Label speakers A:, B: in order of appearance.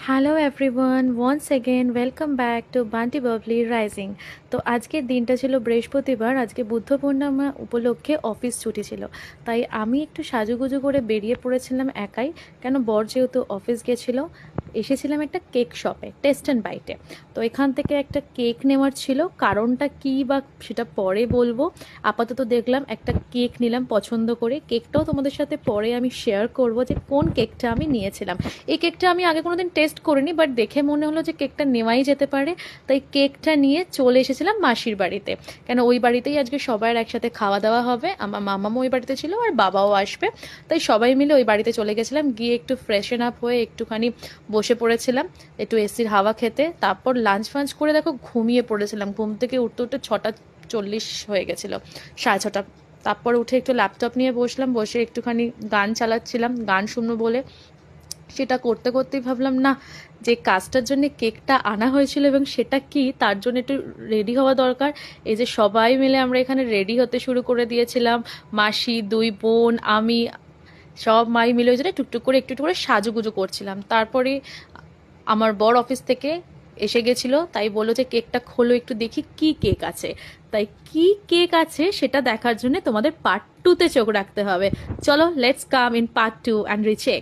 A: Hello everyone, once again welcome back to Bunty Babli rising. তো আজকের দিনটা ছিল বৃহস্পতিবার। আজকে বুদ্ধ পূর্ণিমা উপলক্ষে অফিস ছুটি ছিল, তাই আমি একটু সাজুগুজু করে বেরিয়ে পড়েছিলাম একাই। কেন, বর যেহেতু অফিস গেছিলো, এসেছিলাম একটা কেক শপে, টেস্ট অ্যান্ড বাইটে। তো এখান থেকে একটা কেক নেওয়ার ছিল, কারণটা কী বা সেটা পরে বলবো। আপাতত দেখলাম একটা কেক নিলাম পছন্দ করে। কেকটাও তোমাদের সাথে পরে আমি শেয়ার করব যে কোন কেকটা আমি নিয়েছিলাম। এই কেকটা আমি আগে কোনোদিন টেস্ট করিনি, বাট দেখে মনে হলো যে কেকটা নেওয়াই যেতে পারে, তাই কেকটা নিয়ে চলে এসেছিলাম মাসির বাড়িতে। কেন, ওই বাড়িতেই আজকে সবার একসাথে খাওয়া দাওয়া হবে। আমার মামামও ওই বাড়িতে ছিল আর বাবাও আসবে, তাই সবাই মিলে ওই বাড়িতে চলে গেছিলাম। গিয়ে একটু ফ্রেশন আপ হয়ে একটুখানি বসে পড়েছিলাম, একটু এসির হাওয়া খেতে। তারপর লাঞ্চ ফাঞ্চ করে দেখো ঘুমিয়ে পড়েছিলাম। ঘুম থেকে উঠতে উঠতে 6:40 হয়ে গেছিলো, 6:30। তারপর উঠে একটু ল্যাপটপ নিয়ে বসলাম, বসে একটুখানি গান চালাচ্ছিলাম, গান শুনবো বলে। সেটা করতে করতেই ভাবলাম, না, যে কাজটার জন্য কেকটা আনা হয়েছিল এবং সেটা কি, তার জন্য একটু রেডি হওয়া দরকার। এই যে সবাই মিলে আমরা এখানে রেডি হতে শুরু করে দিয়েছিলাম, মাসি, দুই বোন, আমি, সব মাই মিলে ওই জন্য টুকটুক করে একটু একটু করে সাজুগুজু করছিলাম। তারপরে আমার বর অফিস থেকে এসে গেছিলো, তাই বললো যে কেকটা খোলো একটু দেখি কি কেক আছে। তাই কি কেক আছে সেটা দেখার জন্য তোমাদের পার্ট 2-তে চোখ রাখতে হবে। চলো, let's come in part 2 and recheck.